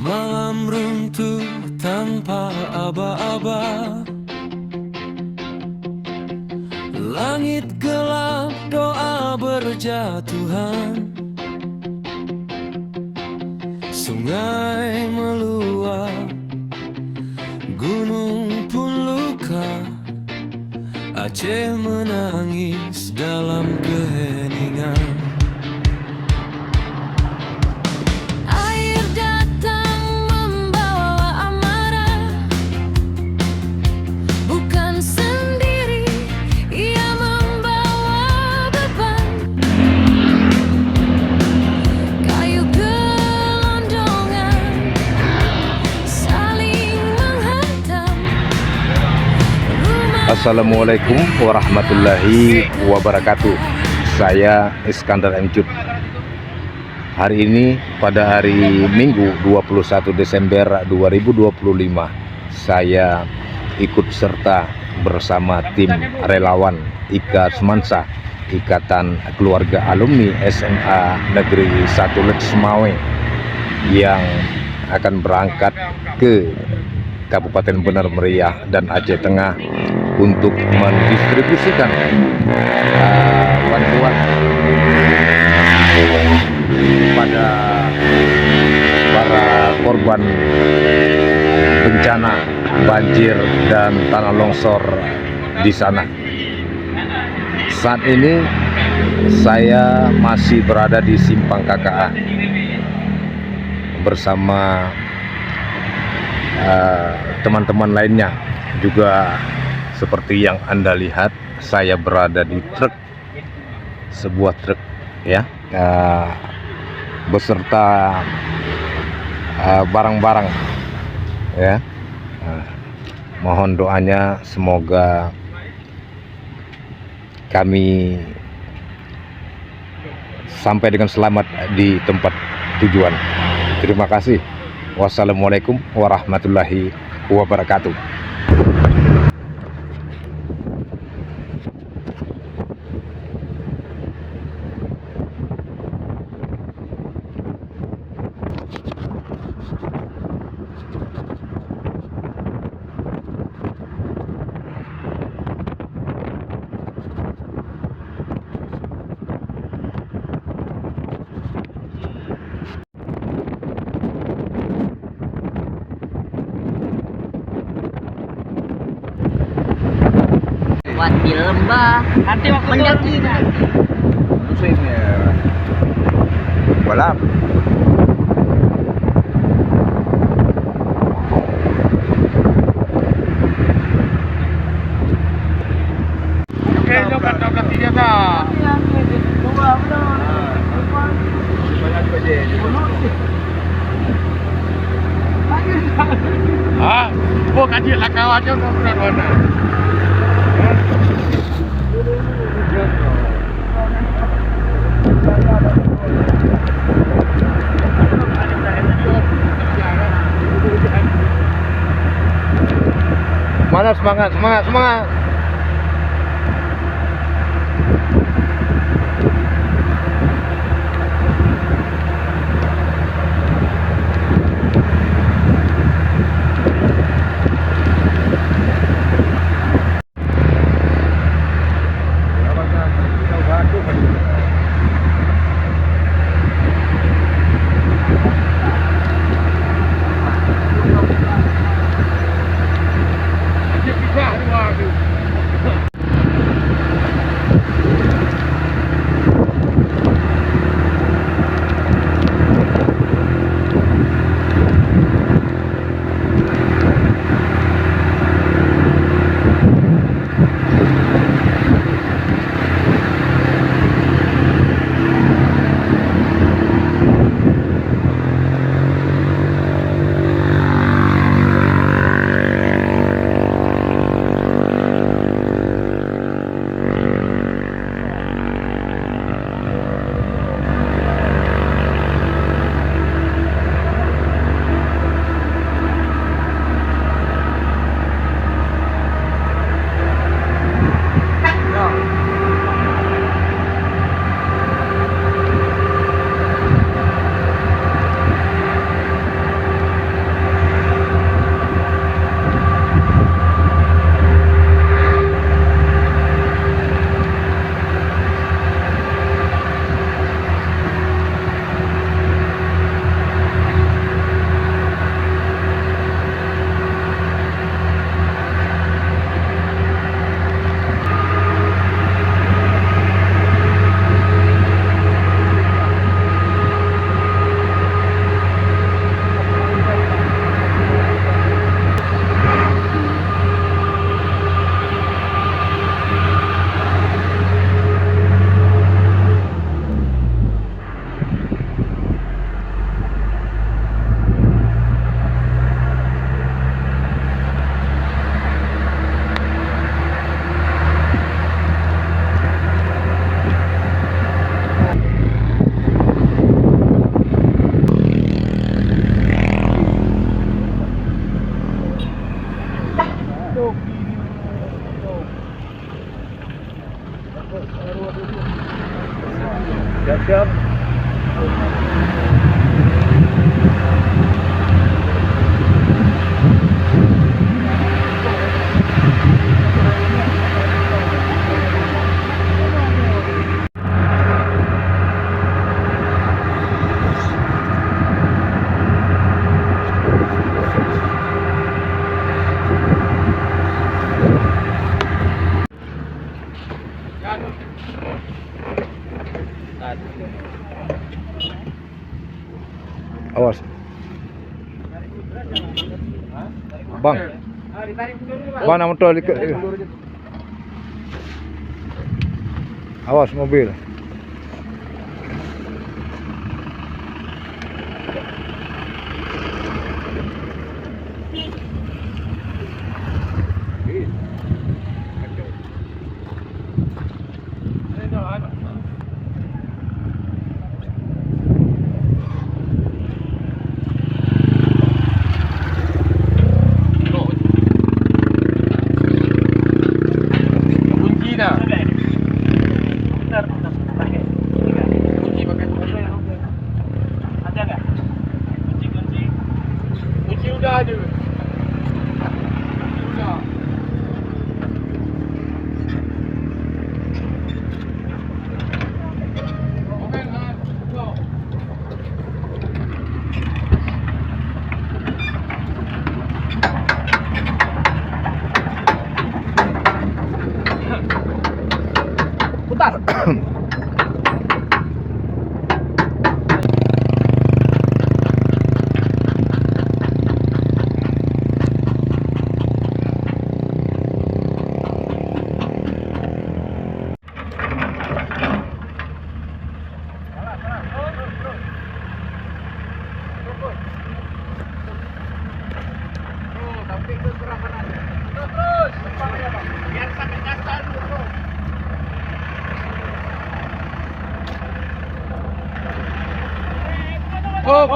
Malam runtuh tanpa aba-aba, langit gelap, doa berjatuhan. Sungai meluap, gunung pun luka, Aceh menangis dalam keheningan. Air datang membawa amarah, bukan sendiri, ia membawa beban. Kayu gelondongan saling menghantam. Assalamualaikum warahmatullahi wabarakatuh. Saya Iskandar M. Cut. Hari ini pada hari Minggu 21 Desember 2025, saya ikut serta bersama tim relawan IKA Semansa, Ikatan Keluarga Alumni SMA Negeri 1 Letsemawe, yang akan berangkat ke Kabupaten Benar Meriah dan Aceh Tengah untuk mendistribusikan bantuan kepada para korban bencana banjir dan tanah longsor di sana. Saat ini saya masih berada di Simpang KKA bersama teman-teman lainnya. Juga seperti yang Anda lihat, saya berada di sebuah truk ya, beserta barang-barang ya. Mohon doanya semoga kami sampai dengan selamat di tempat tujuan. Terima kasih. Wassalamualaikum warahmatullahi wabarakatuh. Di lembah mendaki Musimnya balap. Bukan dia lah kawannya udah mana. Mana semangat. Siap-siap. Awas. Bang. Mana motor ikut. Awas mobil. Kunci dah. Kunci pakai ada nggak? Kunci udah ada. Udah. Oke, go. Putar. Tapi itu kurang panas. Terus, biar sampai dasar dulu. Oh.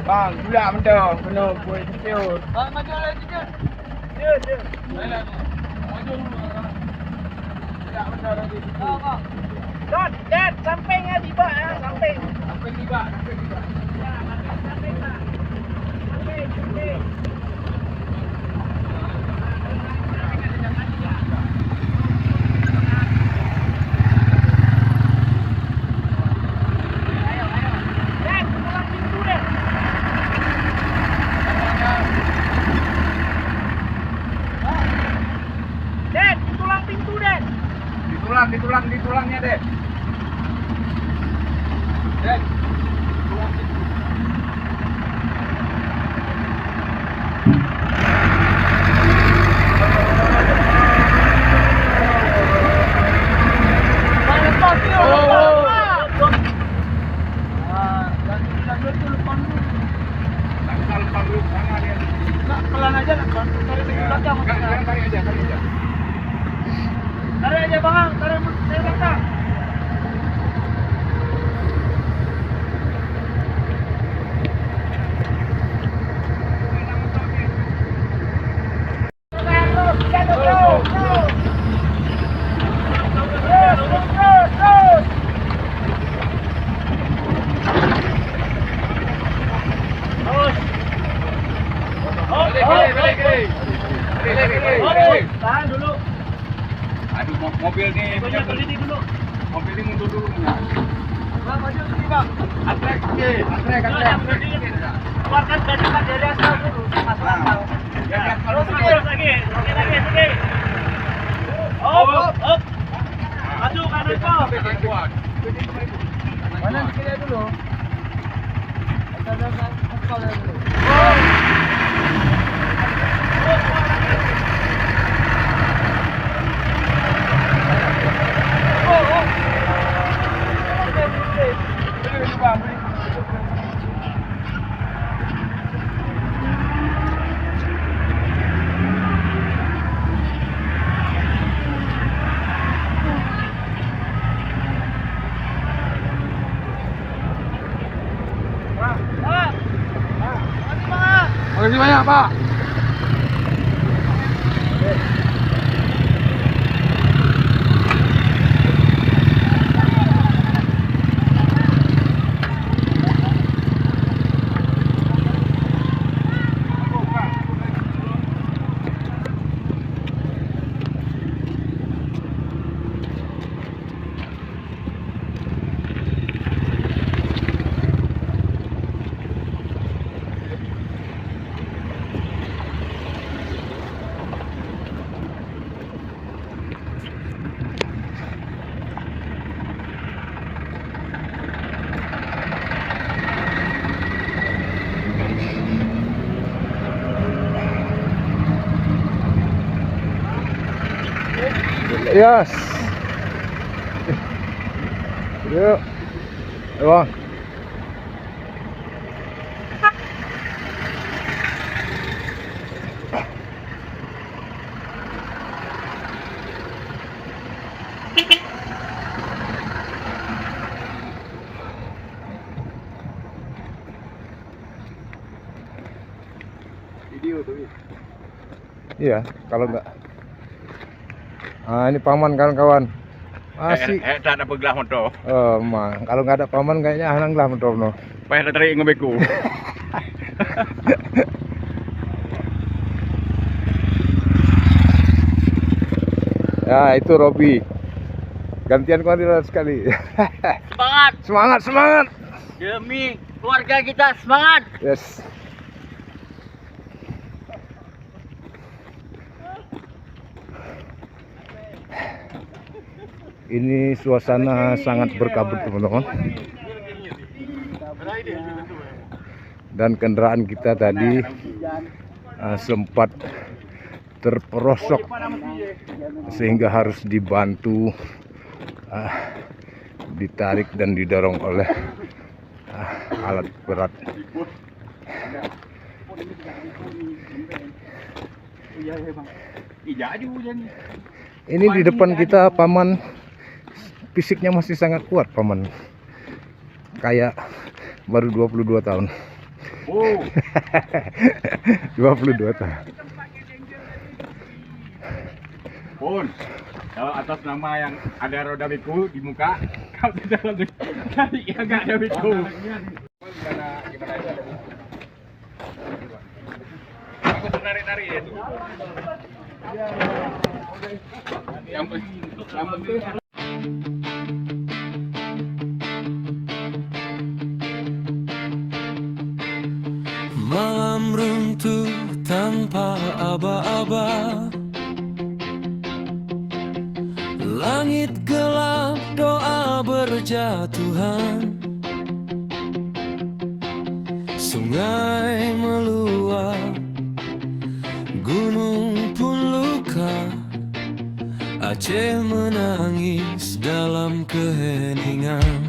Bang, pula mendong, kena buat ciut. Bang, maju lagi ciut. Ciut. Baiklah. Maju dulu. Tidak benar lagi. Dad, sampingnya tiba ya, samping. Samping tiba. Ya, samping Pak. Samping. Ditulangnya, Dek. Dek. Pelan aja, tarik aja bang, tarik belakang. Tahan dulu. Aduh, mobil nih. Berdiri dulu. Mobil ini mundur dulu. Bang, maju sini bang. Atrek. Keluarkan gajikan dari asal dulu. Terus lagi. Op. Maju kanan kau. Mana dikira dulu? Ada dulu. Ah! Makasih banyak, Pak. Yes. Yuk. Ayo, Bang. Video tuh. Iya, kalau enggak. Ah, ini paman kawan-kawan. Asik. Tak ada pegelah motor. Mah, kalau nggak ada paman kayaknya hanang lah motor no. Payah dah tarik ngebeku. Ya, itu Robi. Gantian koordinat sekali. Semangat Semangat, semangat. demi keluarga kita, semangat. Yes. Ini suasana sangat berkabut teman-teman. Dan kendaraan kita tadi sempat terperosok sehingga harus dibantu, ditarik dan didorong oleh alat berat. Ini di depan kita paman fisiknya masih sangat kuat paman. Kayak baru 22 tahun. Oh. 22 tahun. Pun, kalau atas nama yang ada roda beku di muka, kau tidak lagi cari yang nggak ada beku. Gimana itu ada beku? Aku tuh narik-narik itu. Yang penting. Malam runtuh tanpa aba-aba, langit gelap, doa berjatuhan, sungai meluap, gunung pun luka, Aceh menangis dalam keheningan.